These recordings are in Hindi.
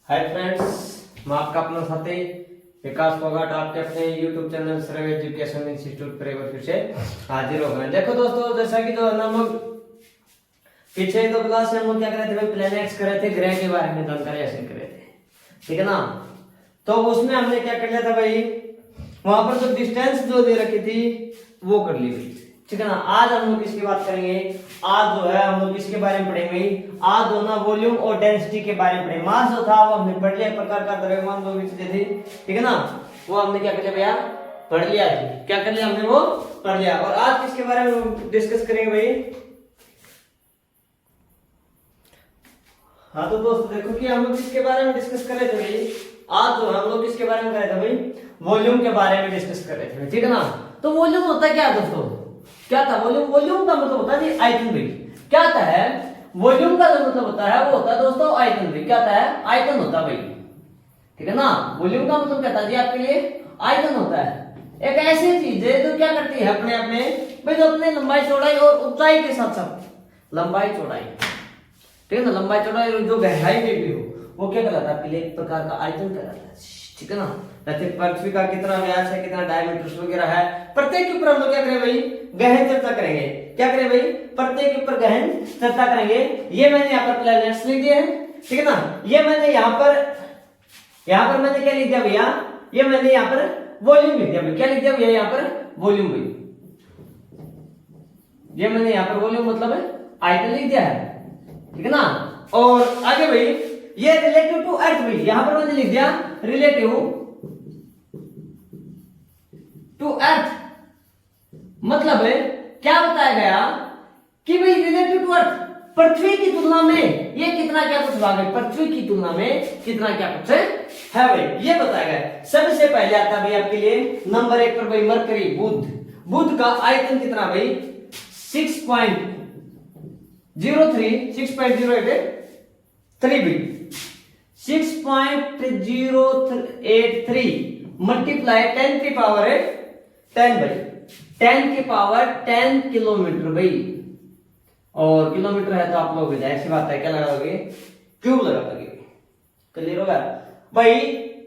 हाय फ्रेंड्स, मैं आपका अपना साथी विकास फोगाट आपके अपने YouTube चैनल श्रेय एजुकेशन इंस्टीट्यूट पर एक बार फिर से हाजिर हो गए। देखो दोस्तों, जैसा कि जो हम लोग पीछे दो क्लास में हम लोग क्या कर रहे थे भाई, प्लैनेट्स कर रहे थे, ग्रह के बारे में जानकारी हासिल कर रहे थे, ठीक है ना। तो उसमें हमने क्या कर लिया था भाई, वहां पर जो डिस्टेंस जो दे रखी थी वो कर ली हुई, ठीक है ना। आज हम लोग किसकी बात करेंगे, आज जो है हम लोग किसके बारे में पढ़ेंगे, आज जो ना वॉल्यूम और डेंसिटी के बारे में पढ़ेंगे। मास जो था वो हमने पढ़ लिया, प्रकार का द्रव्यमान जो भी चीजें थी, ठीक है ना, वो हमने क्या कर लिया भैया, पढ़ लिया। क्या कर लिया हमने, वो पढ़ लिया। और आज किसके बारे में डिस्कस करेंगे भाई। हाँ तो दोस्तों देखो कि हम लोग किसके बारे में डिस्कस कर रहे थे भाई, आज जो हम लोग किसके बारे में कर रहे थे भाई, वॉल्यूम के बारे में डिस्कस कर रहे थे, ठीक है ना। तो वॉल्यूम होता क्या है दोस्तों, क्या था वॉल्यूम, वॉल्यूम का मतलब होता है आयतन भाई। क्या होता है वॉल्यूम का जो मतलब होता है वो होता है दोस्तों आयतन भाई। क्या होता है, आयतन होता है भाई, ठीक है ना। वॉल्यूम का मतलब क्या था जी आपके लिए, आयतन होता है। एक ऐसी चीज है जो क्या करती है अपने आप में भाई, जो अपने लंबाई चौड़ाई और ऊंचाई के साथ साथ लंबाई चौड़ाई, ठीक है ना, लंबाई चौड़ाई और जो गहराई में भी हो वो क्या कहलाता है आपके लिए, एक प्रकार का आयतन कहलाता है, ठीक है ना। जैसे पृथ्वी का कितना व्यास है, कितना डायमीटर वगैरह है, प्रत्येक के ऊपर हम लोग क्या करें भाई, गहन चर्चा करेंगे। क्या करें भाई, प्रत्येक के ऊपर गहन चर्चा करेंगे। ये मैंने यहाँ पर प्लैनेट्स लिख दिए हैं, ठीक है ना। ये मैंने यहाँ पर मैंने क्या लिख दिया भैया, ये मैंने यहाँ पर वॉल्यूम लिख दिया भाई। क्या लिख दिया भैया यहाँ पर, वॉल्यूम भाई। ये मैंने यहाँ पर वॉल्यूम मतलब आयतन लिख दिया है, ठीक है ना। और आगे भाई ये रिलेटिव टू अर्थ भाई, यहां पर मैंने लिख दिया रिलेटिव टू अर्थ। मतलब क्या बताया गया कि भाई रिलेटिव टू अर्थ, पृथ्वी की तुलना में ये कितना क्या कुछ भाग है, पृथ्वी की तुलना में कितना क्या कुछ है भाई, ये बताया गया। सबसे पहले आता है भाई आपके लिए नंबर 1 पर भाई मरकरी, बुध का आयतन कितना भाई, 6.083 मल्टीप्लाई 10 की पावर 10 भाई, 10 की पावर 10 किलोमीटर भाई। और किलोमीटर है तो आप लोग जाहिर सी बात है क्या लगाओगे, क्यूब लगाओगे। क्लियर होगा भाई।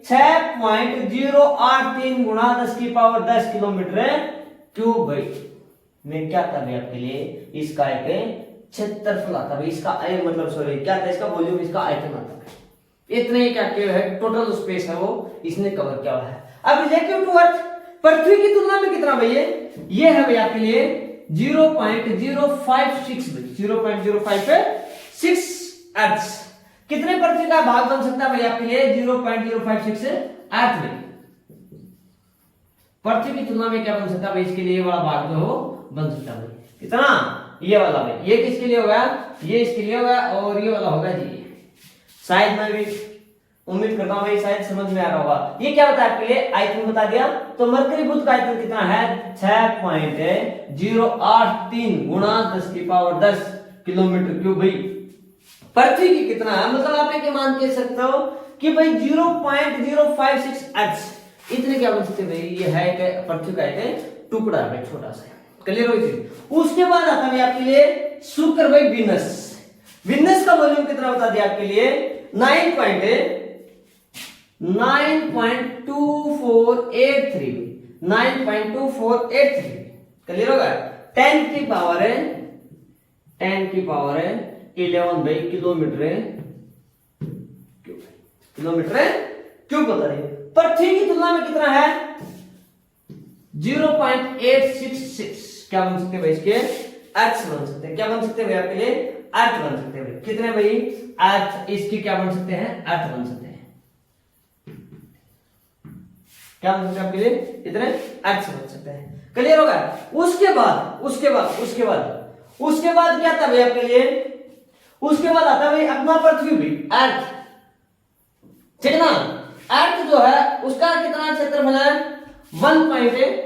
6.083 गुणा 10 की पावर 10 किलोमीटर क्यूब भाई में क्या कर रहे हैं आपके लिए, इसका एक क्षेत्रफल आता है, इसका मतलब सॉरी क्या था, इसका वॉल्यूम, इसका आयतन आता है। इतने ही क्या है, टोटल स्पेस है वो इसने कवर किया हुआ है। अब रिलेटिव टू अर्थ, पृथ्वी की तुलना में कितना भाई, ये है भाई आपके लिए 0.056 भाई, 0.056 अर्थ। कितने पृथ्वी का भाग बन सकता है भाई आपके लिए, 0.056 अर्थ भाई। पृथ्वी की तुलना में क्या बन सकता है भाई, इसके लिए वाला भाग जो हो बन सकता है भाई कितना, ये वाला भाई। ये किसके लिए होगा, ये इसके लिए होगा, और ये वाला होगा जी। शायद मैं भी उम्मीद करता हूं भाई शायद समझ में आ रहा होगा। ये क्या बताया आपके लिए, आयतन बता दिया। तो मरकरी बुध का आयतन कितना है, 6.083 गुणा 10 की पावर 10 किलोमीटर क्यूब भाई। पृथ्वी की कितना है, मतलब आप ये मान के सकते हो कि भाई 0.056 अर्थ, इतने क्या बन सकते भाई, ये है पृथ्वी का एक टुकड़ा है भाई, छोटा सा। क्लियर हो गई। उसके बाद आता है आपके लिए शुक्र भाई, विनस का वॉल्यूम कितना बता दिया आपके लिए, 9.2483। क्लियर होगा। 10 की पावर 11 भाई किलोमीटर क्यूब बता रही है। पृथ्वी की तुलना में कितना है, 0.866 क्या बन सकते हैं भाई, इसके अर्थ बन सकते हैं। क्या बन सकते हैं भाई आपके लिए, अर्थ बन सकते हैं भाई। कितने भाई अर्थ, इसकी क्या बन सकते हैं, अर्थ बन सकते हैं। क्या बन सकते हैं आपके लिए, इतने अर्थ बन सकते हैं। क्लियर होगा। उसके बाद क्या था भाई आपके लिए, उसके बाद आता है भाई अपना पृथ्वी भी, अर्थ, ठीक है ना। अर्थ जो है उसका कितना क्षेत्रफल है, 1.1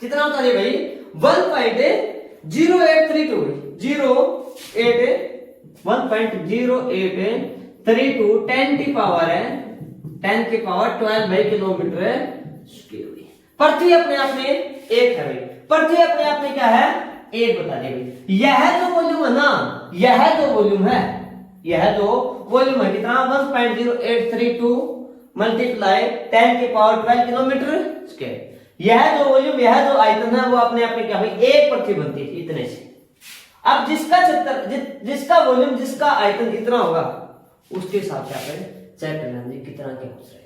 कितना होता है भाई, 1.0832 1.0832 10 की पावर 12 भाई किलोमीटर स्क्वायर। पृथ्वी अपने आप में एक है भाई, पृथ्वी अपने आप में क्या है, एक बता दे भाई। यह जो वॉल्यूम है ना, यह जो वॉल्यूम है, यह जो वॉल्यूम है कितना 1.0832 मल्टीप्लाई 10 की पावर 12 किलोमीटर स्क्वायर। यह जो वॉल्यूम, यह जो आयतन है वो अपने आप में क्या भाई एक पृथ्वी बनती है इतने से। अब जिसका क्षेत्र, जिसका वॉल्यूम, जिसका आयतन इतना होगा उसके हिसाब से आप चेक कर लेंगे कितना क्या कुछ रहेगा।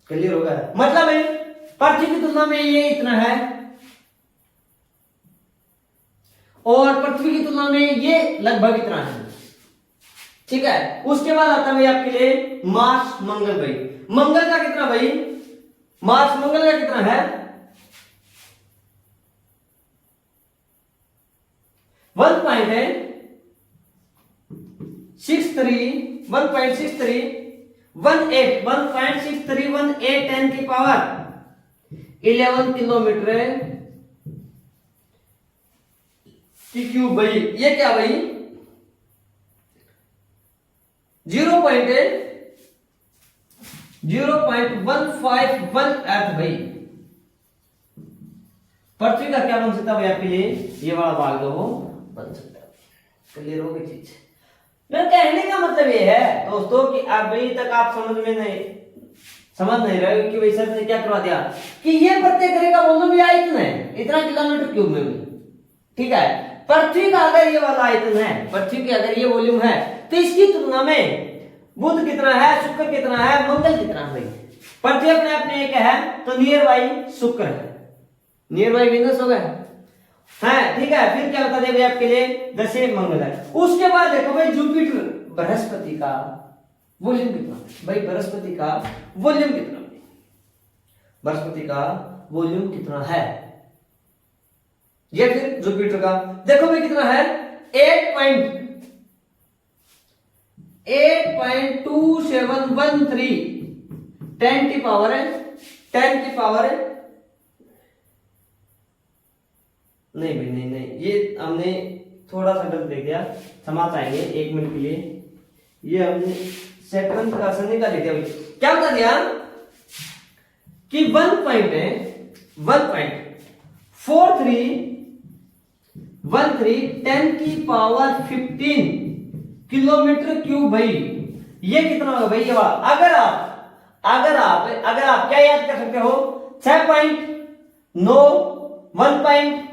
क्लियर होगा, मतलब है पृथ्वी की तुलना में ये इतना है और पृथ्वी की तुलना में ये लगभग इतना है, ठीक है। उसके बाद आता है भाई आपके लिए मार्स मंगल भाई। मंगल का कितना भाई, मार्स मंगल का कितना है 1.6318 10 की पावर 11 किलोमीटर की क्यूब भाई। ये क्या भाई 0.151 अर्थ भाई। पृथ्वी का क्या बन सकता है भाई आपके लिए, ये वाला भाग जो हो बन सकता है। क्लियर हो गई चीज। मेरा कहने का मतलब ये है दोस्तों कि अभी तक आप समझ नहीं रहे कि भाई सर ने क्या करवा दिया कि ये प्रत्येक ग्रह का वॉल्यूम भी आयतन है इतना किलोमीटर क्यूब में भी, ठीक है। पृथ्वी का अगर ये वाला आयतन है, पृथ्वी की अगर ये वॉल्यूम है तो इसकी तुलना में बुध कितना है, शुक्र कितना है, मंगल कितना है भाई। पृथ्वी अपने आप में एक है तो नियर बाई शुक्र है, नियर बाई वीनस हो गया है, ठीक है। फिर क्या बता दें भाई आपके लिए, जैसे मंगल है। उसके बाद देखो भाई जुपिटर, बृहस्पति का वॉल्यूम कितना भाई, बृहस्पति का वॉल्यूम कितना, बृहस्पति का वॉल्यूम कितना है। ये फिर जुपिटर का देखो भाई कितना है 8.2713 10 की पावर है, 10 की पावर है नहीं भाई नहीं, ये हमने थोड़ा सा गलत देख दिया, क्षमा चाहेंगे 1 मिनट के लिए। ये हमने सेकंड का सनी का लिख दिया भाई। क्या बता दिया कि 1.4313 10 की पावर 15 किलोमीटर क्यूब भाई। ये कितना होगा भाई, ये अगर आप क्या याद कर सकते हो 6.9 1.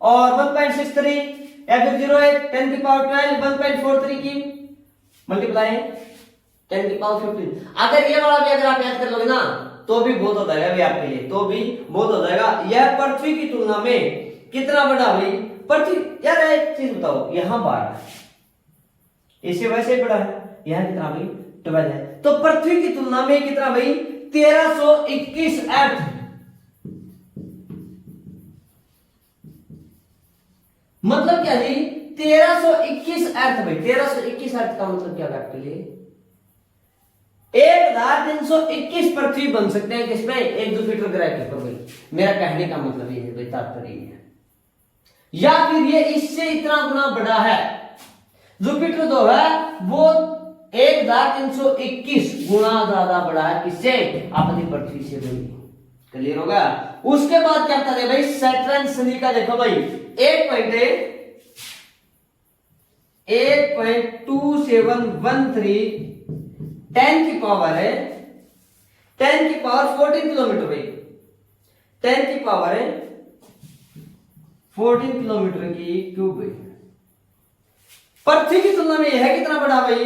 और 1.63 या फिर 0.8 10 की पावर 12 1.43 की मल्टीप्लाई 10 की पावर 15। अगर ये वाला भी अगर आप याद कर लोगे ना तो भी बहुत हो जाएगा भाई आपके लिए, तो भी बहुत हो जाएगा। यह पृथ्वी की तुलना में कितना बड़ा भाई, पृथ्वी यार एक चीज बताओ, यहां 12 है, इसे वैसे बड़ा है, यहां कितना भाई 12 है, तो पृथ्वी की तुलना में कितना भाई 1321 अर्थ। मतलब क्या जी 1321 अर्थ भाई, 1321 अर्थ का मतलब क्या है आपके लिए 1321 पृथ्वी बन सकते हैं किसमें, एक जुपिटर ग्रह के ऊपर भाई। मेरा कहने का मतलब ये है भाई, तात्पर्य ये है। या फिर ये इससे इतना गुना बड़ा है, जुपिटर जो है वो 1321 गुना ज्यादा बड़ा है किससे, अपनी पृथ्वी से भाई। क्लियर होगा। उसके बाद क्या बता दे भाई सैटर्न शनि का देखो भाई 8.2713 10 की पावर है 10 की पावर 14 किलोमीटर भाई, 10 की पावर है 14 किलोमीटर की क्यूब भाई। पृथ्वी की तुलना में यह कितना बड़ा भाई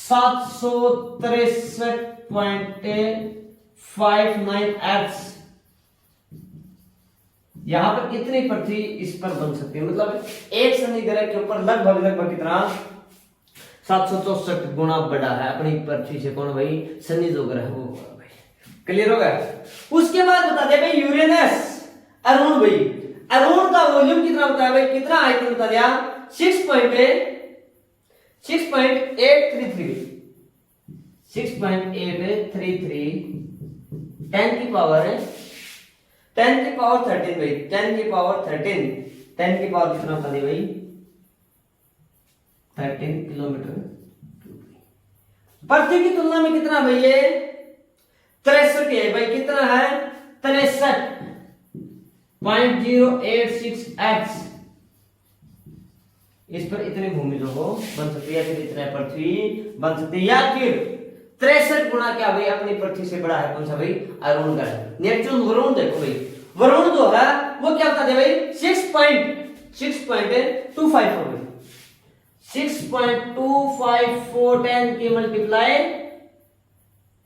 763.59 अर्थ। यहां पर कितनी पृथ्वी इस पर बन सकती है, मतलब एक शनि ग्रह के ऊपर लगभग कितना 764 गुना बड़ा है अपनी पृथ्वी से। कौन भाई, शनि जो ग्रह वो भाई। क्लियर हो गया। उसके बाद बता दे भाई यूरेनस, अरुण भाई, अरुण का वॉल्यूम कितना बताया भाई, कितना आयतन बता दिया 6.833 10 की पावर है 10 की पावर 13 भाई, 10 की पावर 13 10 की पावर कितना बता दी भाई 13 किलोमीटर। पृथ्वी की तुलना में कितना भाई ये 63 है भाई, कितना है 63.086x। इस पर इतने भूमि लोग बन सकती है, फिर इतना पृथ्वी बन सकती है, या फिर 63 गुना क्या भाई अपनी पृथ्वी से बड़ा है कौन सा भाई, अरुण ग्रह। नेपच्यून वरुण देखो भाई, वरुण जो है वो क्या बता दे भाई 6.254 6.254 10 की मल्टीप्लाई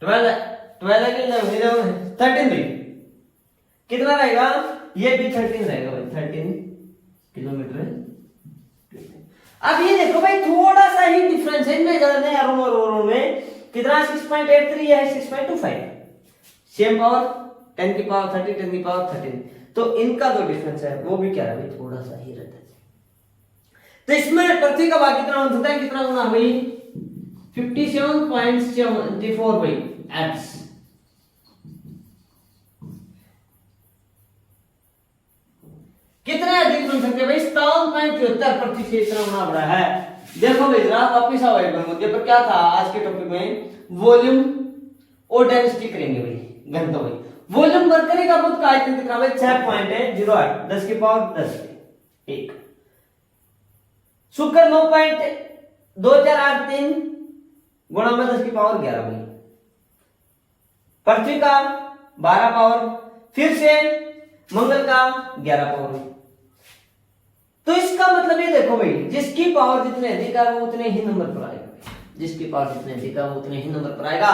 12 की 13 भाई कितना रहेगा, ये भी 13 रहेगा भाई, 13 किलोमीटर। अब ये देखो भाई थोड़ा सा ही डिफरेंस है इनमें, ज्यादा नहीं, अरुण और वरुण में कितना 6.83 है 6.25, सेम पावर 10 की पावर 30 10 की पावर 13, तो इनका जो डिफरेंस है वो भी क्या है भाई थोड़ा सा ही रहता है। तो इसमें पृथ्वी का भाग कितना होता है, कितना गुना भाई 57.74 भाई एक्स। कितने अधिक बन सकते हैं भाई 57.73, पृथ्वी से इतना गुना बड़ा है। देखो भाई जरा वापिस आओ एक बार मुद्दे पर, क्या था आज के टॉपिक में वॉल्यूम और डेंसिटी करेंगे भाई, घनत्व भाई। वॉल्यूम मरकरी का बुध का आयतन कितना भाई 6.08 10 की पावर 10 1। शुक्र 9.2483 गुणा में 10 की पावर 11 भाई। पृथ्वी का 12 पावर, फिर से मंगल का 11 पावर। तो इसका मतलब ये देखो भाई जिसकी पावर जितने अधिक है वो उतने ही नंबर पर आएगा, जिसकी पावर जितने अधिक है वो उतने ही नंबर पर आएगा।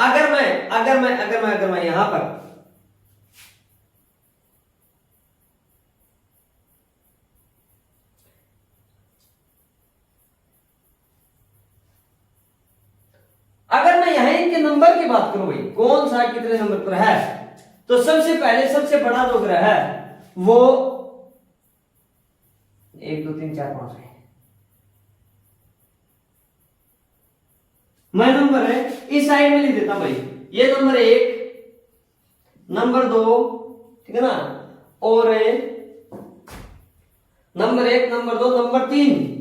अगर मैं यहां पर इनके नंबर की बात करूं भाई कौन सा कितने नंबर पर है, तो सबसे पहले सबसे बड़ा जो ग्रह है वो 1 2 3 4 5 है। मैं नंबर है इस साइड में लिख देता हूं भाई, ये नंबर 1 नंबर 2 ठीक है ना, और नंबर 1 नंबर 2 नंबर 3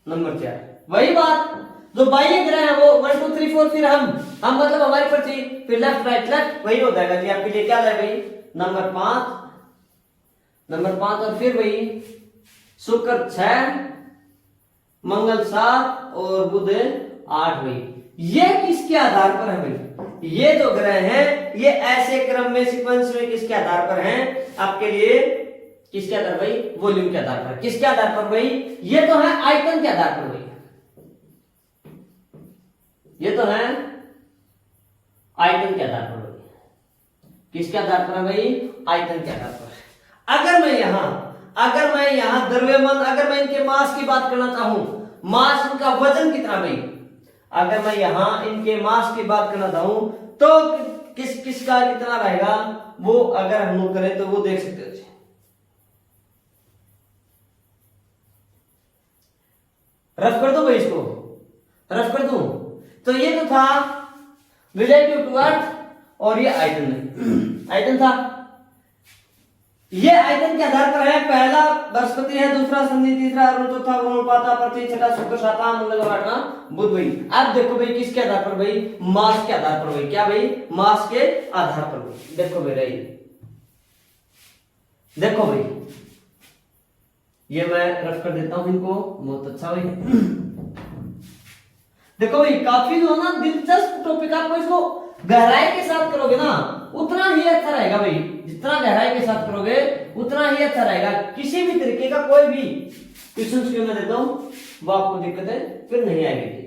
नंबर 4। वही बात जो बाह्य ग्रह है वो 1 2 3 4, फिर हम मतलब हमारी पृथ्वी, फिर लेफ्ट राइट लेफ्ट, वही हो जाएगा जी आपके लिए क्या है भाई नंबर 5 और फिर वही शुक्र 6 मंगल 7 और बुध 8 भाई। ये किसके आधार पर है भाई, ये जो ग्रह हैं ये ऐसे क्रम में सीक्वेंस में किसके आधार पर हैं आपके लिए, किसके आधार भाई वॉल्यूम के आधार पर। किसके आधार पर भाई, ये तो है आयतन के आधार पर भाई, ये तो है आयतन के आधार पर भाई। किसके आधार पर है भाई, आयतन के आधार पर। अगर मैं यहां द्रव्यमान, अगर मैं इनके मास की बात करना चाहूं, मास इनका वजन कितना भाई, अगर मैं यहां इनके मास की बात करना चाहूं तो किसका कितना रहेगा वो अगर हम लोग करें तो वो देख सकते हो। रफ कर दो भाई, इसको रफ कर दूं तो ये तो था रिलेटिव टू अर्थ और ये आयतन था। ये आयतन के आधार पर है, पहला बृहस्पति है, दूसरा शनि, तीसरा अरुण, चौथा वरुण, पांचवा पृथ्वी, छठा शुक्र, सातवां मंगल और आठवां बुध भाई। अब देखो भाई किसके आधार पर भाई, मास के आधार पर भाई। क्या भाई, मास के आधार पर भाई। देखो भाई रही, देखो भाई ये मैं रफ कर देता हूं इनको, बहुत अच्छा भाई। देखो भाई काफी जो ना दिलचस्प टॉपिक, आपको इसको गहराई के साथ करोगे ना उतना ही अच्छा रहेगा भाई। जितना गहराई के साथ करोगे उतना ही अच्छा रहेगा। किसी भी तरीके का कोई भी क्वेश्चन जो मैं देता हूं वो आपको दिक्कतें फिर नहीं आएगी।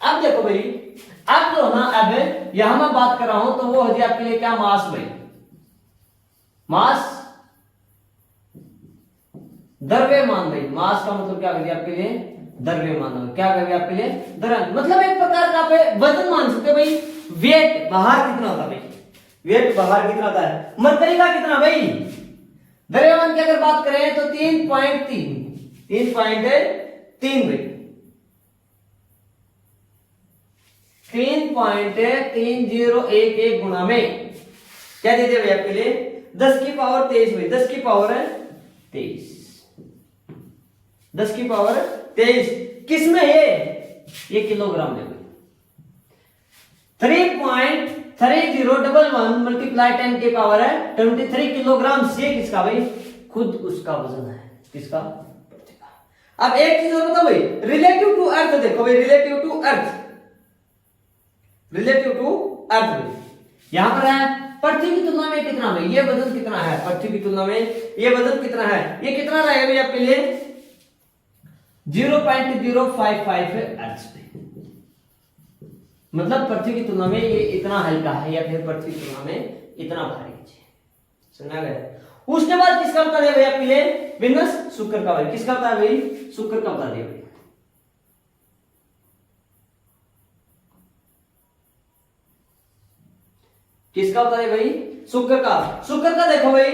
अब देखो भाई, अब जो ना अब यहां मैं बात कर रहा हूं तो वो हो आपके लिए क्या, मास भाई। मास द्रव्यमान भाई। मास का मतलब क्या कर आपके लिए, द्रव्यमान। क्या कर आपके लिए द्रव्य, मतलब एक प्रकार का आप वजन मान सकते हो भाई। वेट बाहर कितना होता है भाई, वेट बाहर कितना होता है। मरकरी का कितना भाई, द्रव्यमान की अगर बात करें तो 3.3 3.3 भाई, 3.3011 गुणा में क्या दे दिया भाई आपके लिए 10 की पावर 23 भाई, 10 की पावर 23, 10 की पावर 23 किस में है ये किलोग्राम में भाई। 3.3011 मल्टीप्लाई 10 की पावर 23 किलोग्राम से किसका भाई खुद उसका वजन है, किसका पृथ्वी का। अब एक चीज और बताओ भाई, रिलेटिव टू अर्थ देखो भाई, relative to earth, relative to earth भाई यहां पर है पृथ्वी की तुलना में कितना भाई, ये वजन कितना है पृथ्वी की तुलना में, ये वजन कितना है, ये कितना रहेगा भाई आपके लिए 0.055 अर्थ पे, मतलब पृथ्वी की तुलना में ये इतना हल्का है या फिर पृथ्वी की तुलना में इतना भारी है। सुना गया। उसके बाद किसका बता दिया भाई आपके लिए विनस शुक्र का भाई, किसका बता भाई शुक्र का बता दिया भाई। किसका बता दिया भाई शुक्र का, शुक्र का देखो भाई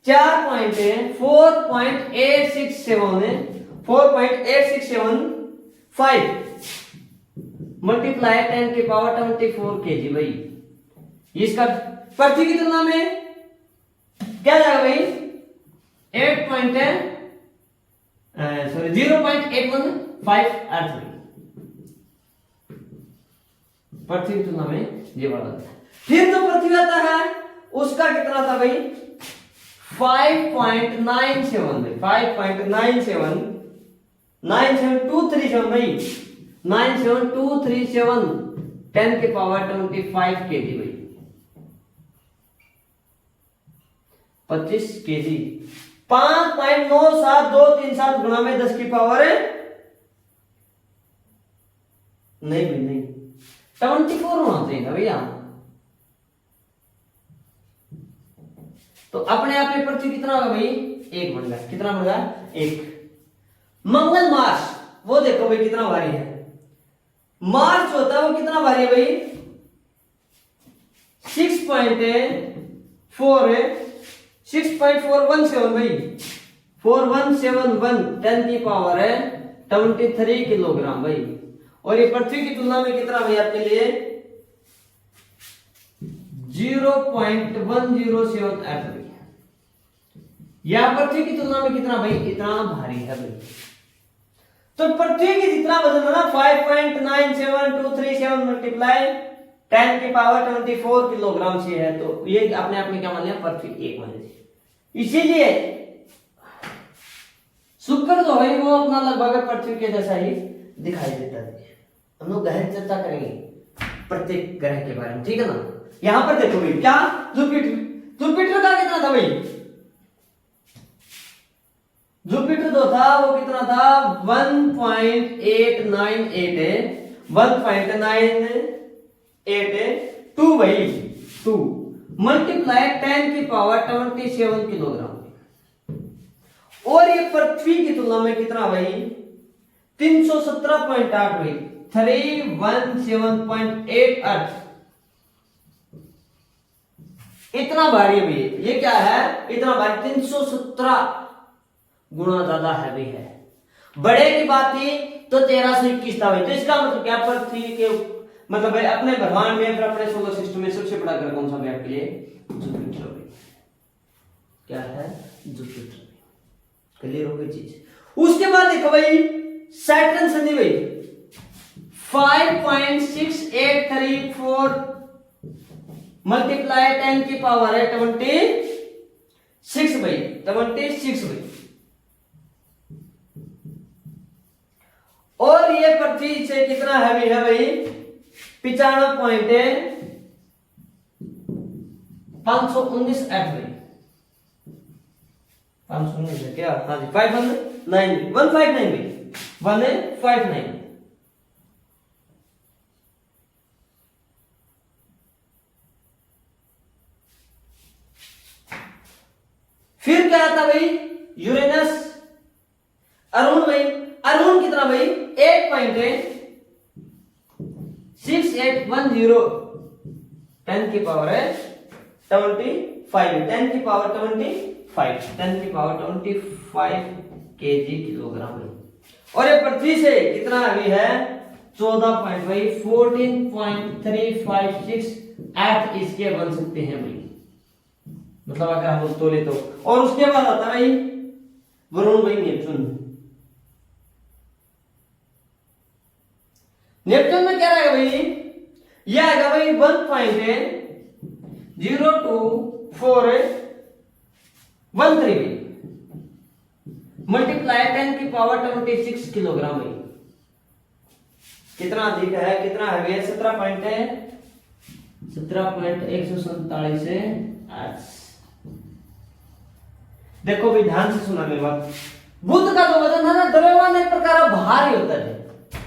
4.867 मल्टीप्लाई 10 की पावर 24 केजी भाई, इसका पृथ्वी की तुलना में क्या जाएगा भाई 0.815 अर्थ भाई, पृथ्वी की तुलना में ये बढ़ जाता है। फिर जो पृथ्वी आता है उसका कितना था भाई 5.97 भाई, 5.97237 भाई, 97237 10 की पावर 25 केजी भाई, 25 केजी, 5.97237 गुणा में 10 की पावर नहीं भाई नहीं 24 होना चाहिए भैया। तो अपने आप में पृथ्वी कितना होगा भाई 1 बन गया, कितना बन गया 1। मंगल मार्स वो देखो भाई कितना भारी है, मार्स जो होता है वो कितना भारी है भाई 6.417 भाई, 4171 10 की पावर 23 किलोग्राम भाई। और ये पृथ्वी की तुलना में कितना भाई आपके लिए 0.107 अर्थ भाई, या पृथ्वी की तुलना में कितना भाई इतना भारी है भाई। तो पृथ्वी की जितना वजन है ना 5.97237 मल्टीप्लाई 10 की पावर 24 किलोग्राम से है, तो ये अपने आप में क्या मान लिया पृथ्वी 1 मान लीजिए। इसीलिए शुक्र जो है वो अपना लगभग पृथ्वी के जैसा ही दिखाई देता है। हम लोग गहन चर्चा करेंगे प्रत्येक ग्रह के बारे में, ठीक है ना। यहां पर देखो भाई क्या जुपिटर, जुपिटर का कितना था भाई, जुपिटर जो था वो कितना था 1.982 भाई 2 मल्टीप्लाई 10 की पावर 27 किलोग्राम। और ये पृथ्वी की तुलना में कितना भाई 317.8 भाई 317.8 अर्थ, इतना भारी है भाई। ये क्या है इतना भारी 317 गुना ज्यादा हैवी है। बड़े की बात थी तो 1321 था भाई, तो इसका मतलब क्या पृथ्वी के मतलब भाई अपने ब्रह्मांड में फिर अपने सोलर सिस्टम में सबसे बड़ा ग्रह कौन सा भाई आपके लिए जुपिटर भाई, क्या है जुपिटर। क्लियर हो गई चीज। उसके बाद देखो भाई सैटर्न शनि भाई 5.6834 मल्टीप्लाई 10 की पावर है 26 भाई 26 भाई। और ये पृथ्वी से कितना हैवी है भाई 95.519 एट भाई 519 है क्या, हाँ जी 159 भाई 159। फिर क्या आता भाई यूरेनस, अरुण भाई, अरुण कितना भाई 8.6810 10 की पावर है 25 10 की पावर 25 10 की पावर 25 केजी किलोग्राम है। और ये पृथ्वी से कितना हैवी है 14.356 एट इसके बन सकते हैं भाई, मतलब अगर हम तोले तो। और उसके बाद आता है भाई वरुण भाई नेपच्यून। नेपच्यून में क्या रहेगा भाई, यह आएगा भाई 1.02413 मल्टीप्लाई 10⁻26 किलोग्राम भाई। कितना अधिक है, कितना हैवी है, 17.147 है। देखो भी ध्यान से सुना मेरी बात। बुध का जो वजन है ना द्रव्यमान एक प्रकार का भार ही होता है।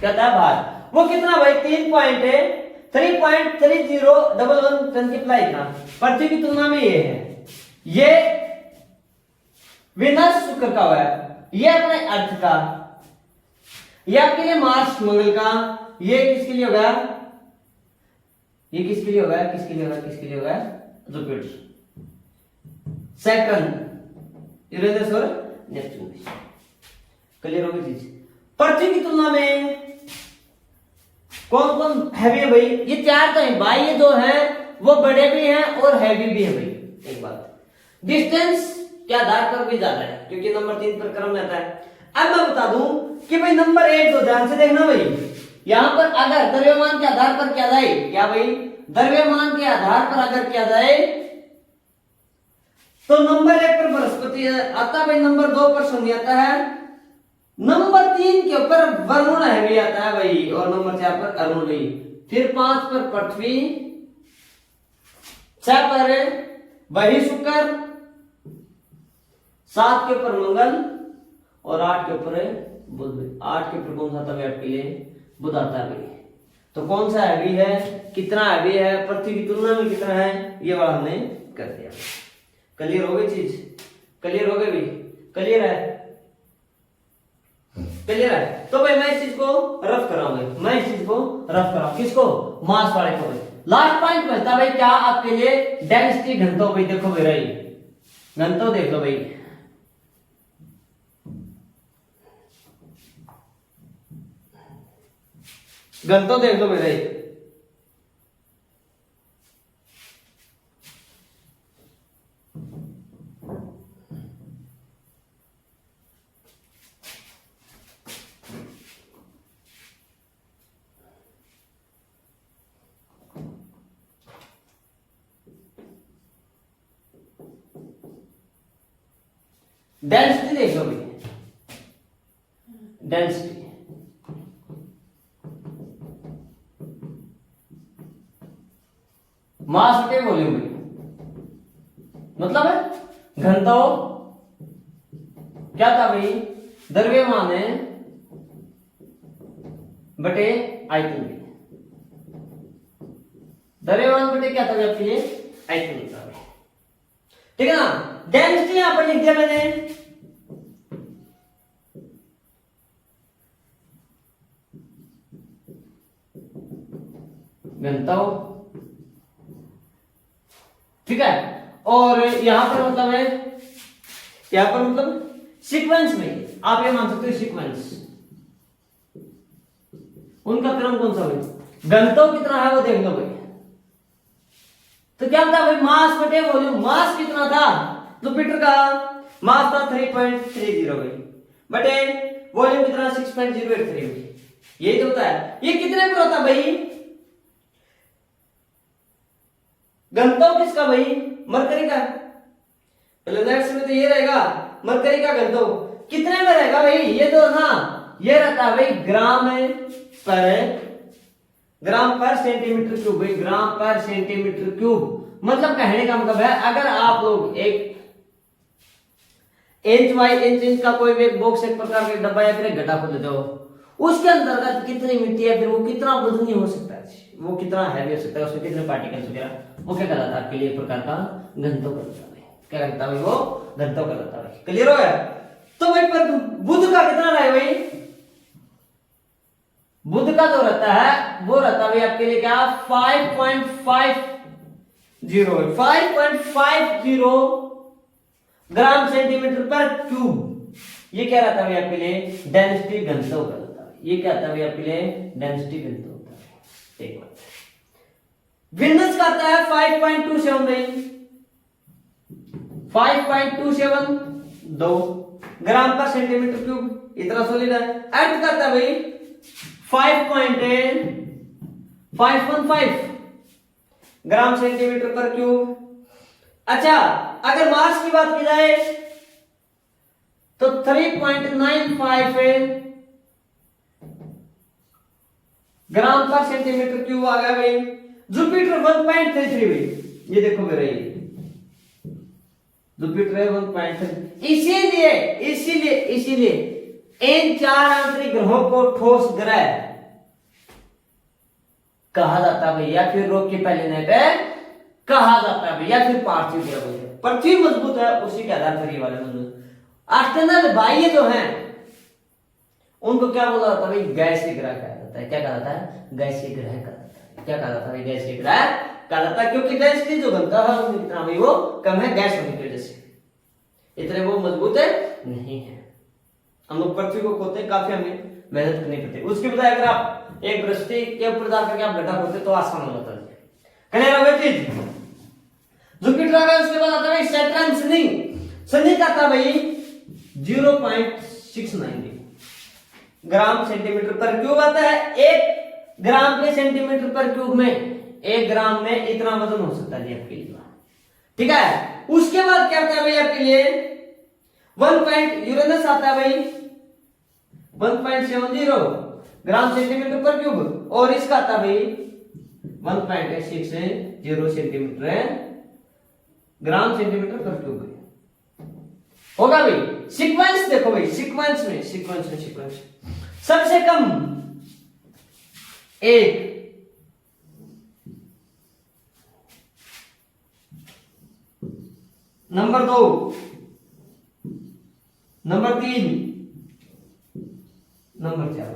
कहता है भार, वो कितना भाई 3.3011 टन की प्लाई का। पृथ्वी की तुलना में ये है, ये विनस शुक्र का है, ये अपने अर्थ का, ये आपके लिए मार्स मंगल का, ये किसके लिए होगा, ये किसके लिए होगा, किसके लिए होगा, किसके लिए होगा, जुपिटर, सैटर्न, यूरेनस और नेपच्यून। क्लियर होगी चीज। पृथ्वी की तुलना में कौन कौन हैवी है भाई, ये चार तो है भाई, ये जो है वो बड़े भी हैं और हैवी भी है भाई। एक बात डिस्टेंस के आधार पर भी ज्यादा है, क्योंकि नंबर 3 पर क्रम रहता है। अब मैं बता दूं कि भाई नंबर 1 तो ध्यान से देखना भाई, यहां पर अगर द्रव्यमान के आधार पर किया जाए, क्या भाई द्रव्यमान के आधार पर अगर किया जाए तो नंबर 1 पर बृहस्पति आता है भाई, नंबर 2 पर शनि आता है, नंबर 3 के ऊपर वरुण हैवी आता है भाई, और नंबर 4 पर अरुण भाई, फिर 5 पर पृथ्वी, 6 पर वही शुक्र, 7 के ऊपर मंगल और 8 के ऊपर बुध। 8 के ऊपर कौन सा आता है आपके लिए, बुध आता है भाई। तो कौन सा हैवी है, कितना हैवी है, पृथ्वी की तुलना में कितना है, ये वाला हमने कर दिया। क्लियर हो गई चीज, क्लियर हो गई भाई, क्लियर है, क्लियर है। तो भाई मैं इस चीज को रफ कराऊंगा, मैं इस चीज को रफ कराऊं, किसको, मास वाले को भाई। लास्ट पॉइंट बचता भाई क्या आपके लिए, डेंसिटी घनत्व भाई। देखो मेरा ये घनत्व देख लो भाई, घनत्व देख लो मेरा ये, डेंसिटी देख लो भाई, डेंसिटी मास बटे वॉल्यूम भाई, मतलब है घनत्व क्या था भाई, द्रव्यमान है बटे आयतन, द्रव्यमान बटे क्या था भाई आपके लिए, आयतन था भाई, ठीक है ना। डेंसिटी यहां पर लिख दिया मैंने, घनत्व, ठीक है। और यहां पर मतलब है, यहां पर मतलब सीक्वेंस में आप ये मान सकते हो, सीक्वेंस उनका क्रम कौन सा भाई, घनत्व कितना है वो देख लो भाई। तो क्या था भाई, मास बटे वॉल्यूम, मास कितना था, जुपिटर का मास था 3.30 भाई, बटे वॉल्यूम कितना 6.083 भाई, यही तो होता है। ये कितने पर होता भाई, घनत्व किसका भाई, मरकरी का, प्लैनेट्स में तो ये रहेगा मरकरी का घनत्व कितने में रहेगा भाई, ये तो ना ये रहता है भाई ग्राम पर सेंटीमीटर क्यूब भाई, ग्राम पर सेंटीमीटर क्यूब। मतलब कहने का मतलब है अगर आप लोग एक इंच बाई इंच का कोई भी एक बॉक्स, एक प्रकार का डब्बा या फिर एक घटा खोल देते हो, उसके अंतर्गत कितनी मिट्टी है, फिर वो कितना वजनी हो सकता है, वो कितना हैवी हो सकता है, उसमें कितने पार्टिकल्स वगैरह, वो क्या कहलाता है आपके लिए एक प्रकार का घनत्व कहलाता है, क्या कहता है वो घनत्व कहलाता है। क्लियर हो गया। तो भाई पर बुध का कितना रहा है भाई, बुध का जो रहता है वो रहता है भाई आपके लिए क्या 5.50 ग्राम सेंटीमीटर पर क्यूब, ये क्या रहता है भाई आपके लिए? डेंसिटी घनत्व होता है। ये क्या आता है भाई आपके लिए? डेंसिटी घनत्व होता है। एक बात विन्नस का आता है 5.27 भाई, 5.27 2 ग्राम पर सेंटीमीटर क्यूब, इतना सॉलिड है। अर्थ करता है भाई 5.515 ग्राम सेंटीमीटर पर क्यूब। अच्छा, अगर मास की बात की जाए तो 3.95 ग्राम पर सेंटीमीटर क्यूब आ गया भाई। जुपिटर 1.33 भाई, ये देखो मेरा ये जुपिटर है 1.3। इसीलिए इसीलिए इसीलिए इन 4 आंतरिक ग्रहों को ठोस ग्रह कहा जाता है भैया, फिर रोकी प्लैनेट कहा जाता है भैया, फिर पार्थिव ग्रह भैया। पृथ्वी मजबूत है उसी के आधार पर ये वाले मजबूत। एक्सटर्नल बाह्य जो है उनको क्या बोला जाता है भाई? गैसीय ग्रह कहा जाता है। क्या कहा जाता है? गैसीय ग्रह कहा जाता है। क्या कहा जाता है? गैसीय ग्रह कहा जाता है, क्योंकि डेंसिटी जो घनत्व है उनकी भाई वो कम है गैस होने की वजह से, इतने वो मजबूत है नहीं है। हम लोग पृथ्वी को खोदते हैं, काफी हमें मेहनत करनी पड़ती है। उसके बजाय अगर आप एक बृहस्पति के ऊपर जाकर के आप गड्ढा खोदते तो आसान हो जाता है। क्लियर हो गई चीज? जुपिटर आ गया, उसके बाद आता है सैटर्न। शनि का था भाई 0.69 ग्राम सेंटीमीटर पर क्यूब आता है। 1 ग्राम के सेंटीमीटर पर क्यूब में 1 ग्राम में इतना वजन हो सकता है आपके लिए, ठीक है। उसके बाद क्या आता है भाई आपके लिए? यूरेनस आता है भाई 1.70 ग्राम सेंटीमीटर पर क्यूब, और इसका आता है भाई 1.60 सेंटीमीटर ग्राम सेंटीमीटर पर क्यूब होगा भाई। सीक्वेंस देखो भाई, सीक्वेंस सबसे कम 1, नंबर 2, नंबर 3, नंबर 4।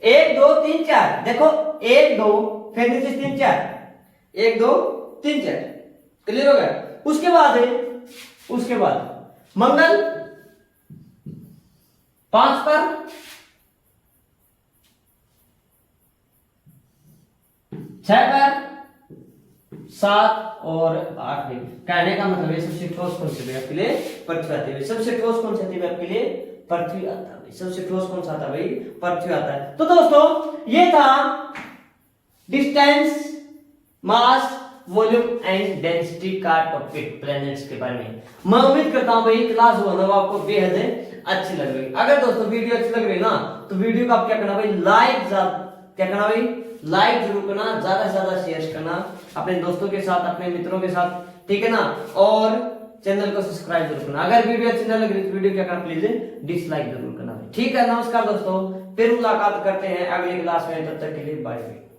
1 2 3 4 देखो, 1 2 फिर नीचे 3 4, 1 2 3 4। क्लियर हो गया? उसके बाद मंगल 5 पर, 6 पर, 7 और 8 पे। कहने का मतलब है सबसे ठोस कौन सी आपके लिए? पृथ्वी आती है। सबसे ठोस कौन सी आती है आपके लिए? पृथ्वी आता है। सबसे ठोस कौन सा आता है भाई? पृथ्वी आता है। तो दोस्तों ये था distance, mass, volume and density का टॉपिक प्लैनेट्स के बारे में। मैं उम्मीद करता हूं भाई क्लास 1 आपको बेहद अच्छी लग रही। अगर दोस्तों वीडियो अच्छी लग रही ना तो वीडियो को आप क्या करना भाई? लाइक जरूर करना, ज्यादा से ज्यादा शेयर करना अपने दोस्तों के साथ, अपने मित्रों के साथ, ठीक है ना। और चैनल को सब्सक्राइब जरूर करना। अगर वीडियो अच्छी ना लग रही तो वीडियो क्या करना प्लीज डिसलाइक जरूर करना, ठीक है। नमस्कार दोस्तों, फिर मुलाकात करते हैं अगली क्लास में, तब तक के लिए बाय बाय।